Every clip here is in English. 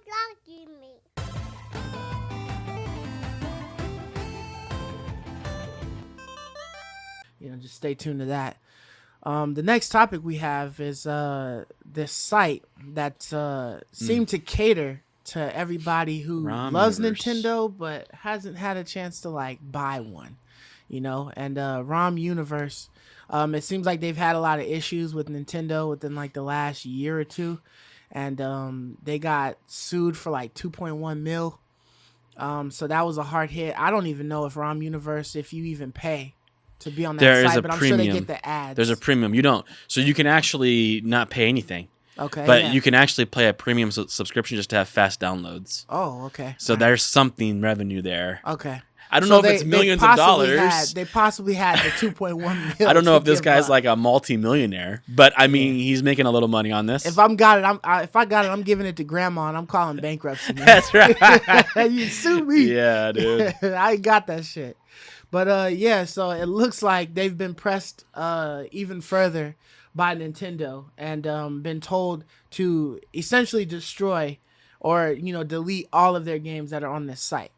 blocking me? Just stay tuned to that. The next topic we have is this site that seemed to cater to everybody who ROM loves Universe. Nintendo but hasn't had a chance to buy one, And ROM Universe, it seems like they've had a lot of issues with Nintendo within the last year or two, and they got sued for 2.1 mil. So that was a hard hit. I don't even know if ROM Universe, if you even pay to be on that There is site, a but I'm sure they premium. get the ads. There's a premium. You don't. So you can actually not pay anything. Okay. But yeah. you can actually pay a premium subscription just to have fast downloads. Oh, okay. So there's something revenue there. Okay. I don't know if it's millions of dollars. They possibly had the 2.1 million. I don't know if this guy's a multi-millionaire, but I mean, he's making a little money on this. If I got it, I'm giving it to grandma and I'm calling bankruptcy. Man. That's right. You sue me. Yeah, dude. I ain't got that shit. But yeah, so it looks like they've been pressed even further by Nintendo and been told to essentially destroy or delete all of their games that are on this site,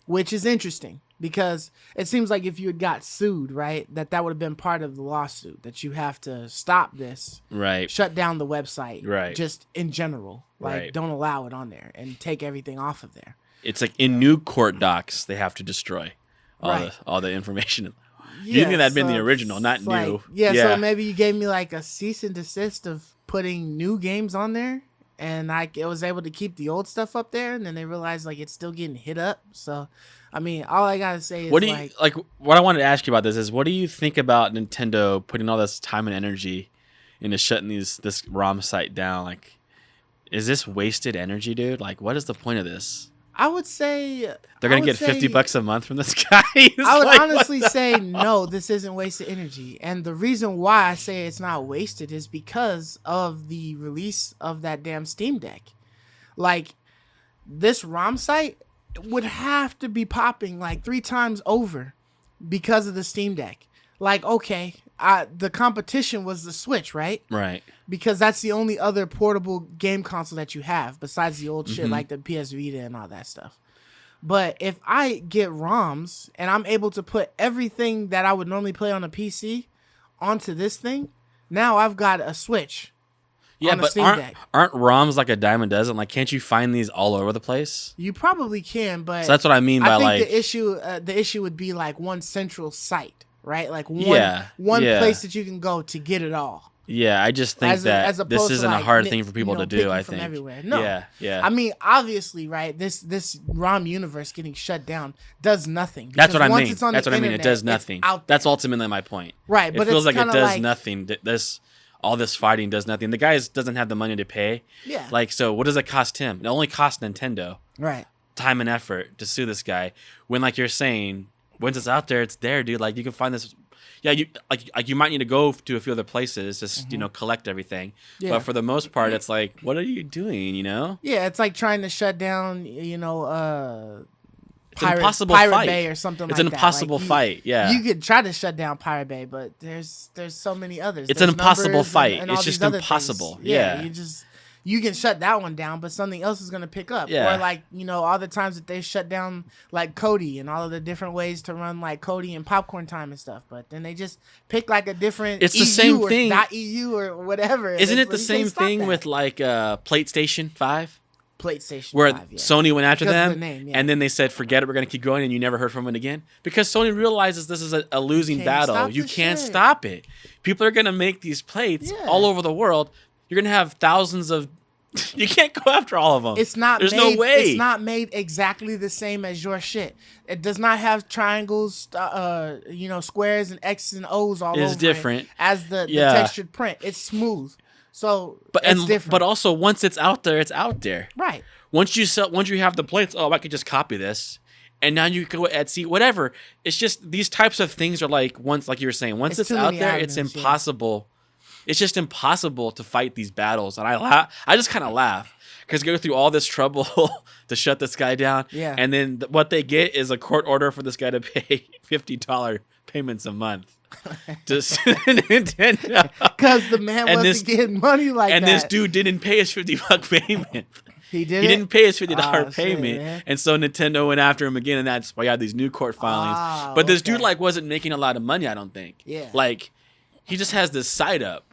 which is interesting because it seems like if you had got sued, right, that would have been part of the lawsuit, that you have to stop this, Right. shut down the website, Right. just in general, Right. don't allow it on there and take everything off of there. It's in new court docs, they have to destroy Right. all the information. You think that'd been the original, not it's new. So maybe you gave me a cease and desist of putting new games on there, and I was able to keep the old stuff up there, and then they realized it's still getting hit up. So, I mean, all I gotta say is what do you what I wanted to ask you about this is, what do you think about Nintendo putting all this time and energy into shutting this ROM site down? Is this wasted energy, dude? What is the point of this? I would say They're gonna get $50 a month from this guy. I would honestly say no, this isn't wasted energy. And the reason why I say it's not wasted is because of the release of that damn Steam Deck. This ROM site would have to be popping 3 times over because of the Steam Deck. Okay, the competition was the Switch, right? Right. Because that's the only other portable game console that you have besides the old shit like the PS Vita and all that stuff. But if I get ROMs and I'm able to put everything that I would normally play on a PC onto this thing, now I've got a Switch. Yeah, on a but Steam Deck. aren't ROMs like a dime a dozen? Can't you find these all over the place? You probably can, but So that's what I mean by I think the issue would be one central site, right? One Yeah. place that you can go to get it all. Yeah, I just think that opposed this to, isn't a hard thing for people to do. picking I from think. everywhere. No. Yeah. I mean, obviously, right? This ROM universe getting shut down does nothing. That's what I once mean. it's on That's the what I mean. It internet, does it's nothing. out That's there. ultimately my point. Right, but it feels it's like it kinda does nothing. All this fighting does nothing. The guy doesn't have the money to pay. Yeah. So what does it cost him? It only costs Nintendo Right. time and effort to sue this guy. When you're saying, once it's out there, it's there, dude. You can find this. Yeah, you might need to go to a few other places, just collect everything. Yeah. But for the most part, it's what are you doing? Yeah, it's like trying to shut down, It's an impossible Pirate fight. Bay or something It's like an that. impossible fight. Yeah. You could try to shut down Pirate Bay, but there's so many others. It's There's an impossible numbers fight. and It's all just these other impossible. things. Yeah. You can shut that one down, but something else is gonna pick up. Yeah. Or all the times that they shut down Cody and all of the different ways to run Cody and Popcorn Time and stuff. But then they just pick a different It's the EU same or thing. .eu or whatever. Isn't it It's the you same can't stop thing that. with PlayStation 5? PlayStation Where 5, yeah. Sony went after Because of them, the name, yeah. and then they said, "Forget it, we're going to keep going," and you never heard from it again because Sony realizes this is a losing can't battle. stop You this can't shit. stop it. People are going to make these plates Yeah. all over the world. You're going to have thousands of. You can't go after all of them. It's not. There's made, no way. It's not made exactly the same as your shit. It does not have triangles, squares and X's and O's all It's over different. it as the Yeah. textured print. It's smooth, so but it's different. but also once it's out there, it's out there. right. Once you have the plates, I could just copy this. And now you go Etsy, whatever. It's just these types of things are once you were saying, once it's too out many there, it's avenues, yeah. impossible. It's just impossible to fight these battles. And I just kind of laugh because go through all this trouble to shut this guy down. Yeah. And then what they get is a court order for this guy to pay $50 payments a month. Just Nintendo. Because the man And wasn't getting money like that. And this dude didn't pay his $50 payment. He did. He didn't pay his $50 Oh, shit, payment, man. and so Nintendo went after him again, and that's why you had these new court filings. Ah, But this dude okay. like wasn't making a lot of money. I don't think. Yeah. Like, he just has this site up,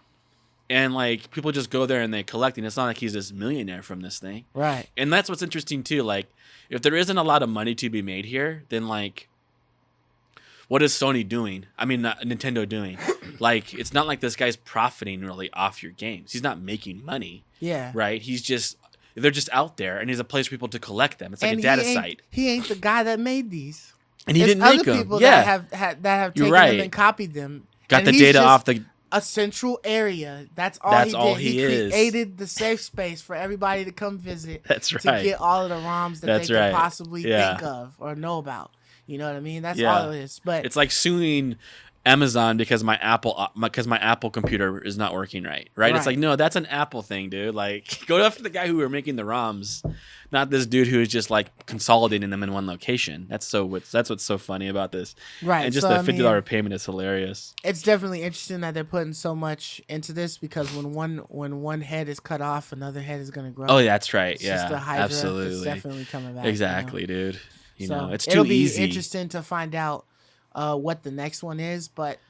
and like people just go there and they collect, and it's not like he's this millionaire from this thing. Right. And that's what's interesting too. Like, if there isn't a lot of money to be made here, then like, what is Sony doing? I mean, Nintendo doing? Like, it's not like this guy's profiting really off your games. He's not making money, Yeah. right? They're just out there, and he's a place for people to collect them. It's like And a data he ain't- site. He ain't the guy that made these. And he There's didn't make other them. people Yeah, that have You're taken right. them and copied them. got And the he's data just off the. a central area. That's all That's he all did. he He is. created the safe space for everybody to come visit. That's To right. get all of the ROMs that That's they right. could possibly Yeah. think of or know about. You know what I mean? That's Yeah. all it is. But It's like suing Amazon because my Apple computer is not working right. It's Right. like, no, that's an Apple thing, dude. Like, go after the guy who were making the ROMs, not this dude who is just like consolidating them in one location. That's what's so funny about this. right. And just so, the I mean, $50 payment is hilarious. it's definitely interesting that they're putting so much into this because when one head is cut off, another head is gonna grow. Oh, yeah, that's right. It's just Yeah, a Hydra. It's absolutely, definitely coming back. exactly, dude. You know, it's it'll too be easy. interesting to find out what the next one is, but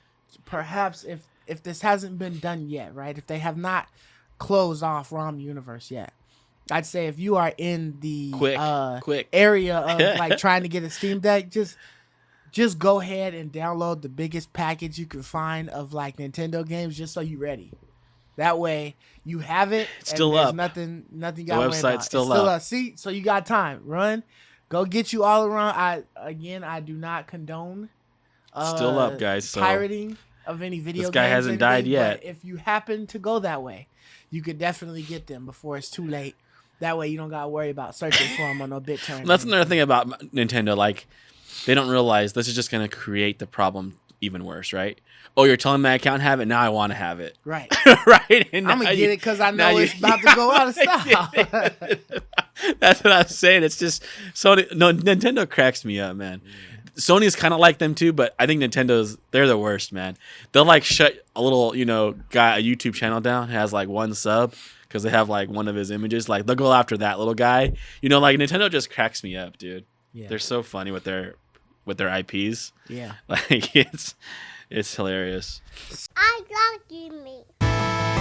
perhaps if this hasn't been done yet, right? If they have not closed off ROM Universe yet, I'd say if you are in the Quick. area of like trying to get a Steam Deck, just go ahead and download the biggest package you can find of like Nintendo games, just so you're ready. That way you have it. It's still and there's up. Nothing you got to The worry website's about. still It's still up. up. See, so you got time. Run, go get you all around. I do not condone. Still up, guys. So Pirating of any video this games. guy hasn't or died anything, yet. But if you happen to go that way, you could definitely get them before it's too late. That way you don't gotta worry about searching for them on no BitTorrent. that's another thing about Nintendo. Like, they don't realize this is just going to create the problem even worse, right? Oh, you're telling me I can't have it? Now I want to have it. Right. Right? And I'm now gonna get it because I now know you- it's about to go out of style. That's what I'm saying. It's just Sony. No, Nintendo cracks me up, man. Sony's kind of like them too, but I think they're the worst, man. They'll like shut a little, guy, a YouTube channel down, has like one sub because they have like one of his images. Like, they'll go after that little guy. Like Nintendo just cracks me up, dude. Yeah. They're so funny with their IPs. Yeah. Like, it's hilarious. I love you, me.